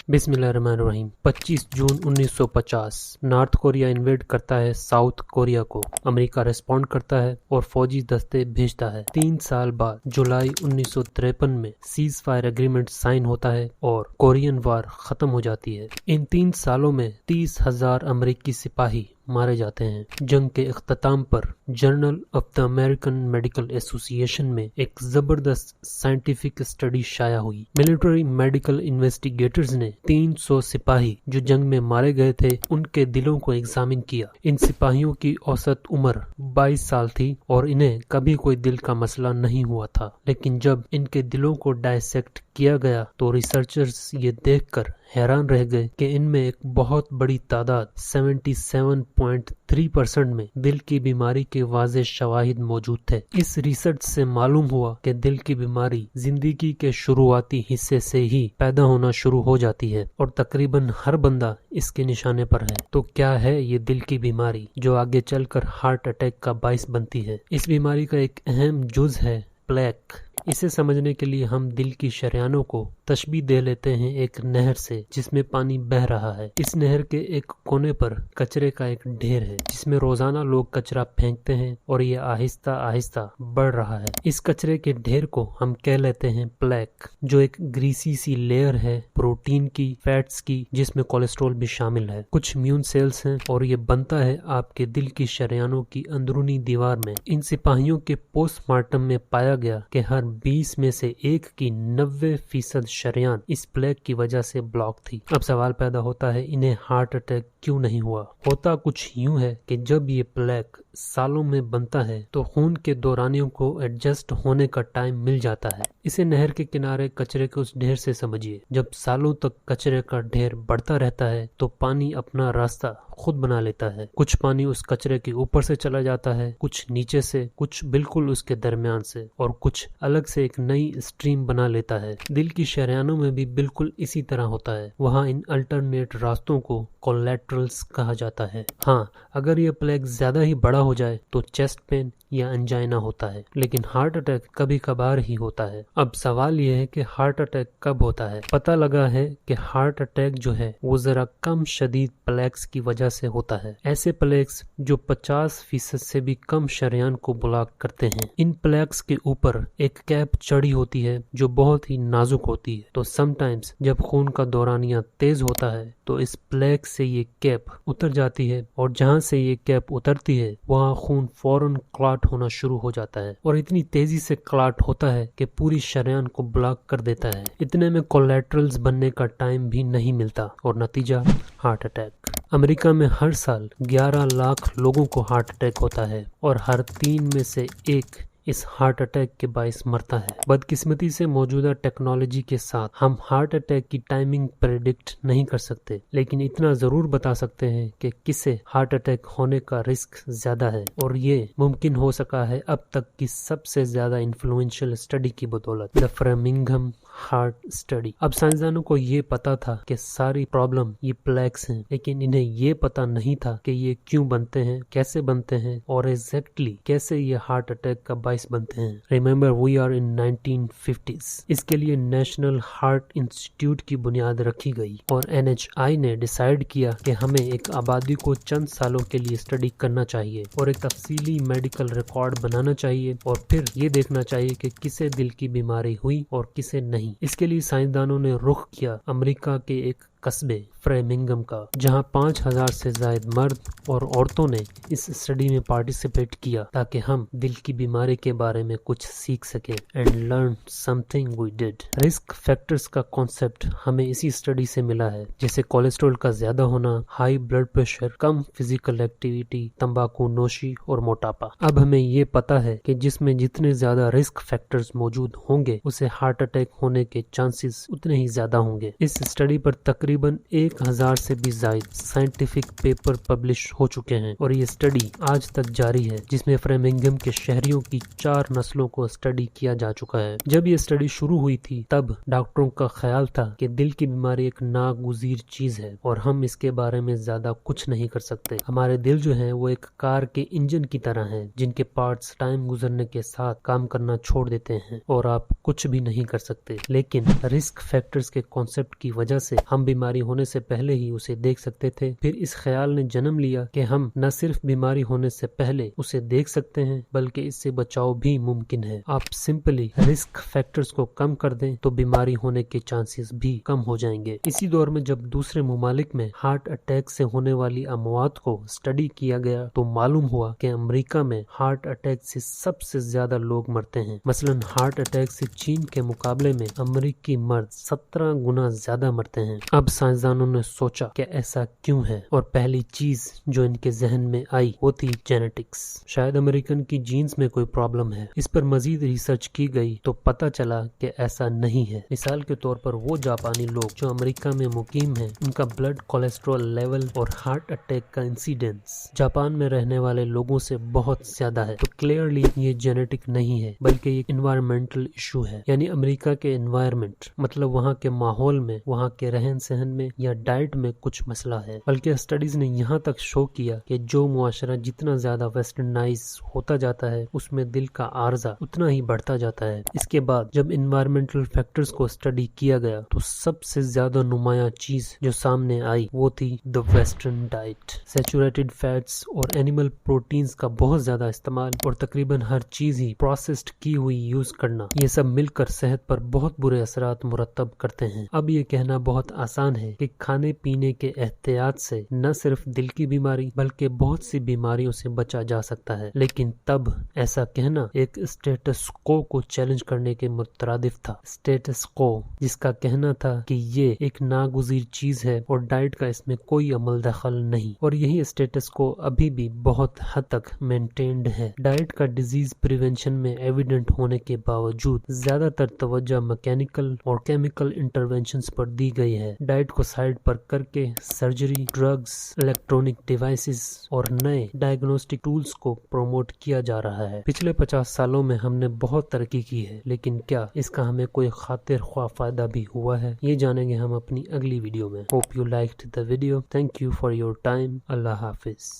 बिस्मिल्लाहिर्रहमानिर्रहीम। 25 जून 1950 north Korea invade करता है साउथ कोरिया को। अमेरिका रिस्पॉन्ड करता है और फौजी दस्ते भेजता है। 3 साल बाद जुलाई 1953 में सीज फायर एग्रीमेंट साइन होता है और कोरियन वार खत्म हो जाती है। इन 3 सालों में 30,000 अमेरिकी सिपाही मारे जाते हैं। जंग के इख्तिताम पर journal of the American medical association में एक जबरदस्त साइंटिफिक स्टडी शाया हुई। मिलिट्री मेडिकल इन्वेस्टिगेटर्स ने 300 सिपाही जो जंग में मारे गए थे उनके दिलों को एग्जामिन किया। इन सिपाहियों की औसत उम्र 22 साल थी और इन्हें कभी कोई दिल का मसला नहीं हुआ था। लेकिन जब इनके दिलों को डायसेक्ट किया गया तो रिसर्चर्स ये देखकर हैरान रह गए कि इनमें एक बहुत बड़ी तादाद 77.3% में दिल की बीमारी के वाज़े शवाहिद मौजूद थे। इस रिसर्च से मालूम हुआ कि दिल की बीमारी जिंदगी के शुरुआती हिस्से से ही पैदा होना शुरू हो जाती है और तकरीबन हर बंदा इसके निशाने पर है। तो क्या है ये दिल की बीमारी जो आगे चलकर हार्ट अटैक का बाइस बनती है? इस बीमारी का एक अहम जुज है प्लेक। इसे समझने के लिए हम दिल की शरियानों को तशबीह दे लेते हैं एक नहर से जिसमें पानी बह रहा है। इस नहर के एक कोने पर कचरे का एक ढेर है जिसमें रोजाना लोग कचरा फेंकते हैं और ये आहिस्ता आहिस्ता बढ़ रहा है। इस कचरे के ढेर को हम कह लेते हैं प्लेक, जो एक ग्रीसी सी लेयर है प्रोटीन की, फैट्स की, जिसमें कोलेस्ट्रॉल भी शामिल है। कुछ इम्यून सेल्स हैं और ये बनता है आपके दिल की शरियानों की अंदरूनी दीवार में। इन सिपाहियों के पोस्टमार्टम में पाया गया कि हर 20 में से 1 की 90% शरियान इस प्लेक की वजह से ब्लॉक थी। अब सवाल पैदा होता है, इन्हें हार्ट अटैक क्यों नहीं हुआ? होता कुछ यूं है कि जब ये प्लेक सालों में बनता है तो खून के दौरानियों को एडजस्ट होने का टाइम मिल जाता है। इसे नहर के किनारे कचरे के उस ढेर से समझिए। जब सालों तक कचरे का ढेर बढ़ता रहता है तो पानी अपना रास्ता खुद बना लेता है। कुछ पानी उस कचरे के ऊपर से चला जाता है, कुछ नीचे से, कुछ बिल्कुल उसके दरमियान से और कुछ अलग से एक नई स्ट्रीम बना लेता है। दिल की शरियानों में भी बिल्कुल इसी तरह होता है। वहाँ इन अल्टरनेट रास्तों को कोलैटरल्स कहा जाता है। हाँ, अगर ये प्लेग ज्यादा ही बड़ा हो जाए तो चेस्ट पेन या अंजाइना होता है, लेकिन हार्ट अटैक कभी कभार ही होता है। अब सवाल यह है कि हार्ट अटैक कब होता है? पता लगा है कि हार्ट अटैक जो है वो जरा कम शदीद प्लेक्स की वजह से होता है। ऐसे प्लेक्स जो 50% से भी कम शरियान को ब्लॉक करते हैं। इन प्लेक्स के ऊपर एक कैप चढ़ी होती है जो बहुत ही नाजुक होती है। तो समटाइम्स जब खून का दौरानिया तेज होता है तो इस प्लेक से ये कैप उतर जाती है और जहाँ से ये कैप उतरती है वहाँ खून फौरन क्लॉट होना शुरू हो जाता है और इतनी तेजी से क्लॉट होता है कि पूरी शरियान को ब्लॉक कर देता है। इतने में कोलैटरल्स बनने का टाइम भी नहीं मिलता और नतीजा हार्ट अटैक। अमेरिका में हर साल 11 लाख लोगों को हार्ट अटैक होता है और हर 3 में से 1 इस हार्ट अटैक के बाइस मरता है। बदकिस्मती से मौजूदा टेक्नोलॉजी के साथ हम हार्ट अटैक की टाइमिंग प्रेडिक्ट नहीं कर सकते, लेकिन इतना जरूर बता सकते हैं कि किसे हार्ट अटैक होने का रिस्क ज्यादा है और ये मुमकिन हो सका है अब तक की सबसे ज्यादा इन्फ्लुएंशियल स्टडी की बदौलत, द फ्रेमिंघम हार्ट स्टडी। अब साइंसदानों को ये पता था कि सारी प्रॉब्लम ये प्लेक्स हैं, लेकिन इन्हें ये पता नहीं था कि ये क्यों बनते हैं, कैसे बनते हैं और एग्जैक्टली कैसे ये हार्ट अटैक का बाइस बनते हैं। Remember we are in 1950s। इसके लिए नेशनल हार्ट इंस्टीट्यूट की बुनियाद रखी गई और NHI ने डिसाइड किया कि हमें एक आबादी को चंद सालों के लिए स्टडी करना चाहिए और एक तफसीली मेडिकल रिकॉर्ड बनाना चाहिए और फिर ये देखना चाहिए कि किसे दिल की बीमारी हुई और किसे नहीं। इसके लिए साइंसदानों ने रुख किया अमेरिका के एक कस्बे फ्रेमिंघम का, जहां 5000 से ज्यादा मर्द और औरतों ने इस स्टडी में पार्टिसिपेट किया ताकि हम दिल की बीमारी के बारे में कुछ सीख सके। And learn something we did. Risk factors का कॉन्सेप्ट हमें इसी स्टडी से मिला है, जैसे कोलेस्ट्रॉल का ज्यादा होना, हाई ब्लड प्रेशर, कम फिजिकल एक्टिविटी, तंबाकू नोशी और मोटापा। अब हमें ये पता है कि जिसमें जितने ज्यादा रिस्क फैक्टर्स मौजूद होंगे उसे हार्ट अटैक होने के चांसेस उतने ही ज्यादा होंगे। इस स्टडी पर तकरीबन तकरीबन 1000 से भी ज्यादा साइंटिफिक पेपर पब्लिश हो चुके हैं और ये स्टडी आज तक जारी है, जिसमें फ्रेमिंघम के शहरियों की 4 नस्लों को स्टडी किया जा चुका है। जब ये स्टडी शुरू हुई थी तब डॉक्टरों का ख्याल था कि दिल की बीमारी एक नागुज़ीर चीज है और हम इसके बारे में ज्यादा कुछ नहीं कर सकते। हमारे दिल जो है वो एक कार के इंजन की तरह है, जिनके पार्ट्स टाइम गुजरने के साथ काम करना छोड़ देते हैं और आप कुछ भी नहीं कर सकते। लेकिन रिस्क फैक्टर्स के कॉन्सेप्ट की वजह से हम बीमारी होने से पहले ही उसे देख सकते थे। फिर इस ख्याल ने जन्म लिया कि हम न सिर्फ बीमारी होने से पहले उसे देख सकते हैं बल्कि इससे बचाव भी मुमकिन है। आप सिंपली रिस्क फैक्टर्स को कम कर दें तो बीमारी होने के चांसेस भी कम हो जाएंगे। इसी दौर में जब दूसरे मुमालिक में हार्ट अटैक से होने वाली अमवात को स्टडी किया गया तो मालूम हुआ कि अमेरिका में हार्ट अटैक से सबसे ज्यादा लोग मरते हैं। मसलन हार्ट अटैक से चीन के मुकाबले में अमेरिकी मर्द 17 गुना ज्यादा मरते हैं। अब साइंसदानों ने सोचा कि ऐसा क्यों है और पहली चीज जो इनके जहन में आई वो थी जेनेटिक्स। शायद अमेरिकन की जीन्स में कोई प्रॉब्लम है। इस पर मजीद रिसर्च की गई तो पता चला कि ऐसा नहीं है। मिसाल के तौर पर वो जापानी लोग जो अमेरिका में मुकीम हैं, उनका ब्लड कोलेस्ट्रॉल लेवल और हार्ट अटैक का इंसिडेंस जापान में रहने वाले लोगों से बहुत ज्यादा है। तो क्लियरली ये जेनेटिक नहीं है बल्कि ये इन्वायरमेंटल इशू है, यानी अमेरिका के एनवायरनमेंट मतलब वहाँ के माहौल में, वहाँ के रहन सहन में या डाइट में कुछ मसला है। बल्कि स्टडीज ने यहाँ तक शो किया कि जो मुआशरा जितना ज्यादा वेस्टर्नाइज होता जाता है उसमें दिल का आर्जा उतना ही बढ़ता जाता है। इसके बाद जब इन्वायरमेंटल फैक्टर्स को स्टडी किया गया तो सबसे ज्यादा नुमाया चीज जो सामने आई वो थी the western diet. Saturated fats और एनिमल प्रोटीन्स का बहुत ज्यादा इस्तेमाल और तकरीबन हर चीज ही प्रोसेस्ड की हुई यूज करना, ये सब मिलकर सेहत पर बहुत बुरे असरात मुरतब करते हैं। अब ये कहना बहुत आसान है कि खाने पीने के एहतियात से न सिर्फ दिल की बीमारी बल्कि बहुत सी बीमारियों से बचा जा सकता है, लेकिन तब ऐसा कहना एक स्टेटस को चैलेंज करने के मुतरादिफ था। स्टेटस को जिसका कहना था कि ये एक नागुज़ीर चीज है और डाइट का इसमें कोई अमल दखल नहीं, और यही स्टेटस को अभी भी बहुत हद तक मेंटेन्ड है। डाइट का डिजीज प्रिवेंशन में एविडेंट होने के बावजूद ज्यादातर तवज्जो मैकेनिकल और केमिकल इंटरवेंशंस पर दी गई है। डाइट को साइड पर करके सर्जरी, ड्रग्स, इलेक्ट्रॉनिक डिवाइसेस और नए डायग्नोस्टिक टूल्स को प्रमोट किया जा रहा है। पिछले 50 सालों में हमने बहुत तरक्की की है, लेकिन क्या इसका हमें कोई खातिर ख्वाह फायदा भी हुआ है? ये जानेंगे हम अपनी अगली वीडियो में। Hope you liked the video. Thank you for your time. Allah Hafiz.